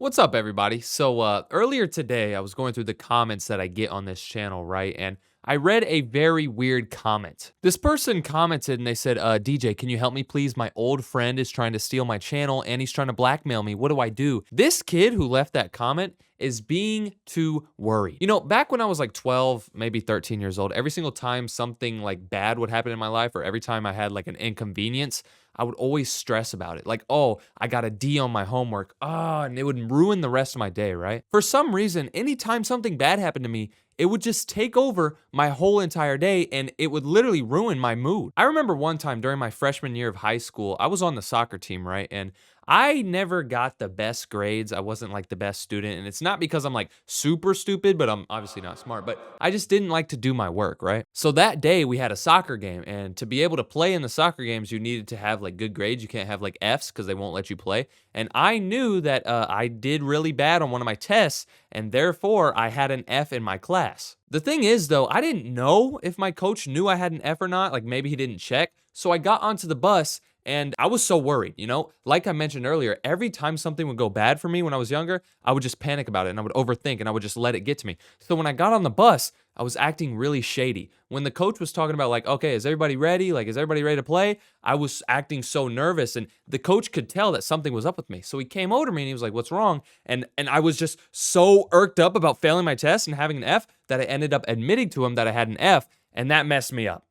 What's up, everybody? So earlier today, I was going through the comments that I get on this channel, right? And I read a very weird comment. This person commented and they said, DJ, can you help me please? My old friend is trying to steal my channel and he's trying to blackmail me. What do I do? This kid who left that comment is being too worried. You know, back when I was like 12, maybe 13 years old, every single time something like bad would happen in my life, or every time I had like an inconvenience, I would always stress about it. Like, oh, I got a D on my homework. And it would ruin the rest of my day, right? For some reason, anytime something bad happened to me, it would just take over my whole entire day and it would literally ruin my mood. I remember one time during my freshman year of high school, I was on the soccer team, right? And I never got the best grades. I wasn't like the best student. And it's not because I'm like super stupid, but I'm obviously not smart. But I just didn't like to do my work, right? So that day we had a soccer game. And to be able to play in the soccer games, you needed to have like good grades. You can't have like Fs because they won't let you play. And I knew that I did really bad on one of my tests. And therefore, I had an F in my class. The thing is, though, I didn't know if my coach knew I had an F or not. Like maybe he didn't check. So I got onto the bus and I was so worried, you know? Like I mentioned earlier, every time something would go bad for me when I was younger, I would just panic about it and I would overthink and I would just let it get to me. So when I got on the bus, I was acting really shady. When the coach was talking about like, okay, is everybody ready? Like, is everybody ready to play? I was acting so nervous and the coach could tell that something was up with me. So he came over to me and he was like, what's wrong? And I was just so irked up about failing my test and having an F that I ended up admitting to him that I had an F, and that messed me up.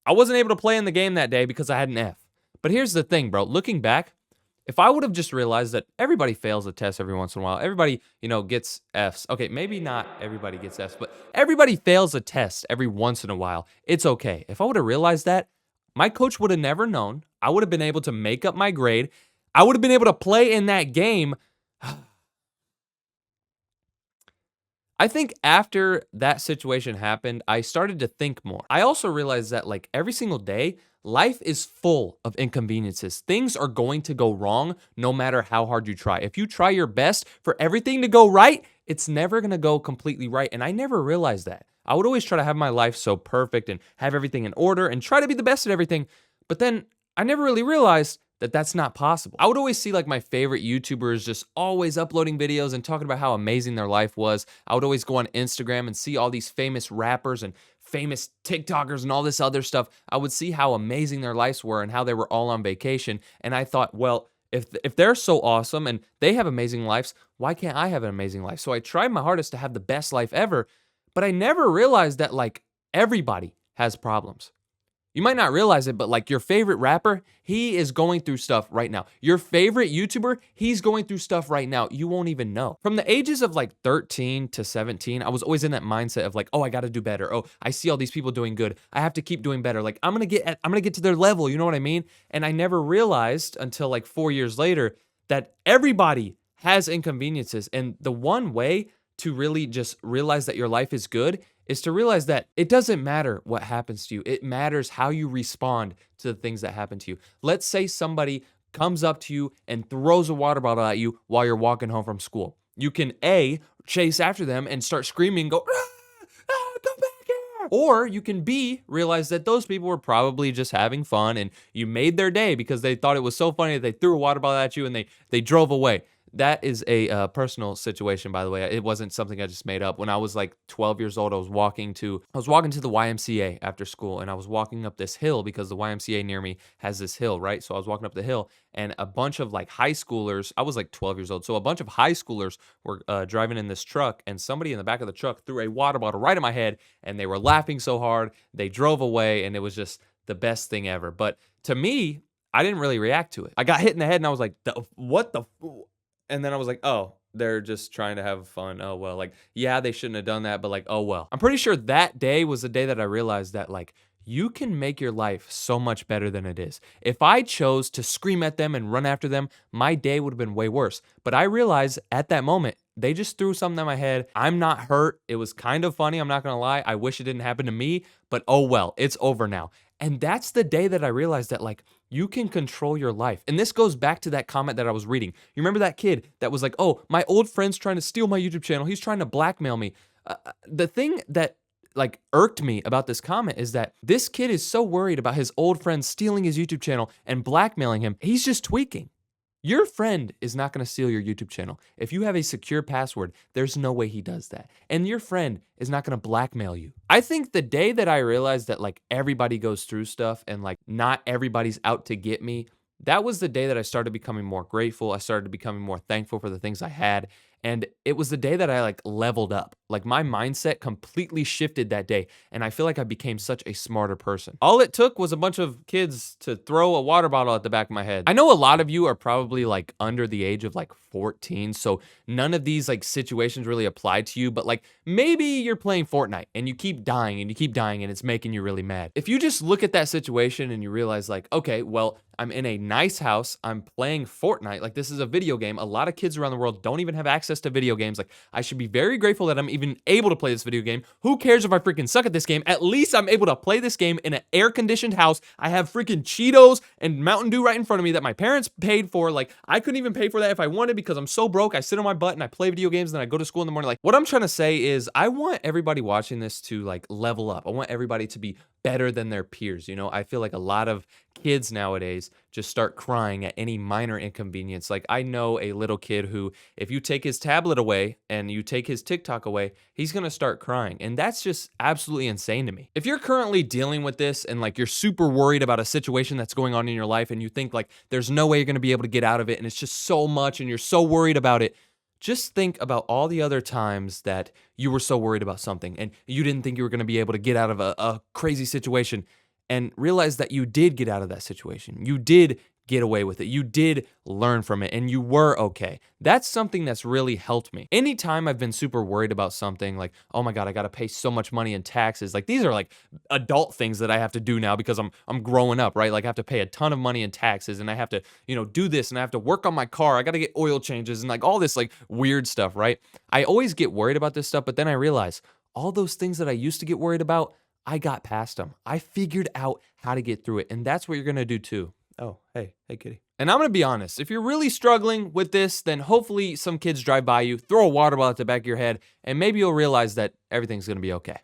I wasn't able to play in the game that day because I had an F. But here's the thing, bro. Looking back, if I would have just realized that everybody fails a test every once in a while, everybody, gets Fs. Okay, maybe not everybody gets Fs, but everybody fails a test every once in a while. It's okay. If I would have realized that, my coach would have never known. I would have been able to make up my grade. I would have been able to play in that game. I think after that situation happened, I started to think more. I also realized that like every single day, life is full of inconveniences. Things are going to go wrong no matter how hard you try. If you try your best for everything to go right, it's never going to go completely right. And I never realized that. I would always try to have my life so perfect and have everything in order and try to be the best at everything. But then I never really realized that that's not possible. I would always see like my favorite YouTubers just always uploading videos and talking about how amazing their life was. I would always go on Instagram and see all these famous rappers and famous TikTokers and all this other stuff. I would see how amazing their lives were and how they were all on vacation. And I thought, well, if they're so awesome and they have amazing lives, why can't I have an amazing life? So I tried my hardest to have the best life ever, but I never realized that like everybody has problems. You might not realize it, but like your favorite rapper, he is going through stuff right now. Your favorite YouTuber, he's going through stuff right now. You won't even know. From the ages of like 13 to 17, I was always in that mindset of like, oh, I got to do better. Oh, I see all these people doing good. I have to keep doing better. Like I'm going to get to their level, you know what I mean? And I never realized until like 4 years later that everybody has inconveniences. And the one way to really just realize that your life is good is to realize that it doesn't matter what happens to you. It matters how you respond to the things that happen to you. Let's say somebody comes up to you and throws a water bottle at you while you're walking home from school. You can A, chase after them and start screaming, go, come back here. Or you can B, realize that those people were probably just having fun and you made their day because they thought it was so funny that they threw a water bottle at you and they drove away. That is a personal situation, by the way. It wasn't something I just made up. When I was like 12 years old, I was walking to the YMCA after school, and I was walking up this hill because the YMCA near me has this hill, right? So I was walking up the hill, and a bunch of like high schoolers. I was like 12 years old, so a bunch of high schoolers were driving in this truck, and somebody in the back of the truck threw a water bottle right at my head, and they were laughing so hard they drove away, and it was just the best thing ever. But to me, I didn't really react to it. I got hit in the head, and I was like, "What the?" And then I was like, oh, they're just trying to have fun. Oh, well, like, yeah, they shouldn't have done that, but like, oh, well. I'm pretty sure that day was the day that I realized that, like, you can make your life so much better than it is. If I chose to scream at them and run after them, my day would have been way worse. But I realized at that moment, they just threw something at my head. I'm not hurt. It was kind of funny. I'm not going to lie. I wish it didn't happen to me, but oh well, it's over now. And that's the day that I realized that, like, you can control your life. And this goes back to that comment that I was reading. You remember that kid that was like, oh, my old friend's trying to steal my YouTube channel. He's trying to blackmail me. The thing that like irked me about this comment is that this kid is so worried about his old friend stealing his YouTube channel and blackmailing him. He's just tweaking. Your friend is not going to steal your YouTube channel. If you have a secure password, there's no way he does that. And your friend is not going to blackmail you. I think the day that I realized that like everybody goes through stuff and like not everybody's out to get me, that was the day that I started becoming more grateful. I started becoming more thankful for the things I had. And it was the day that I like leveled up. Like my mindset completely shifted that day. And I feel like I became such a smarter person. All it took was a bunch of kids to throw a water bottle at the back of my head. I know a lot of you are probably like under the age of like 14. So none of these like situations really apply to you. But like maybe you're playing Fortnite and you keep dying and you keep dying and it's making you really mad. If you just look at that situation and you realize like, okay, well, I'm in a nice house. I'm playing Fortnite. Like this is a video game. A lot of kids around the world don't even have access to video games. Like I should be very grateful that I'm even able to play this video game. Who cares if I freaking suck at this game? At least I'm able to play this game in an air-conditioned house. I have freaking Cheetos and Mountain Dew right in front of me that my parents paid for. Like I couldn't even pay for that if I wanted because I'm so broke. I sit on my butt and I play video games and then I go to school in the morning. Like what I'm trying to say is I want everybody watching this to like level up. I want everybody to be better than their peers. You know, I feel like a lot of kids nowadays just start crying at any minor inconvenience. Like I know a little kid who, if you take his tablet away and you take his TikTok away, he's gonna start crying. And that's just absolutely insane to me. If you're currently dealing with this and like you're super worried about a situation that's going on in your life and you think like there's no way you're gonna be able to get out of it and it's just so much and you're so worried about it, just think about all the other times that you were so worried about something and you didn't think you were going to be able to get out of a crazy situation and realize that you did get out of that situation. You did get away with it. You did learn from it and you were okay. That's something that's really helped me. Anytime I've been super worried about something like, oh my God, I got to pay so much money in taxes. Like these are like adult things that I have to do now because I'm growing up, right? Like I have to pay a ton of money in taxes and I have to, do this and I have to work on my car. I got to get oil changes and like all this like weird stuff, right? I always get worried about this stuff, but then I realize all those things that I used to get worried about, I got past them. I figured out how to get through it. And that's what you're going to do too. Oh, hey kitty. And I'm going to be honest, if you're really struggling with this, then hopefully some kids drive by you, throw a water bottle at the back of your head, and maybe you'll realize that everything's going to be okay.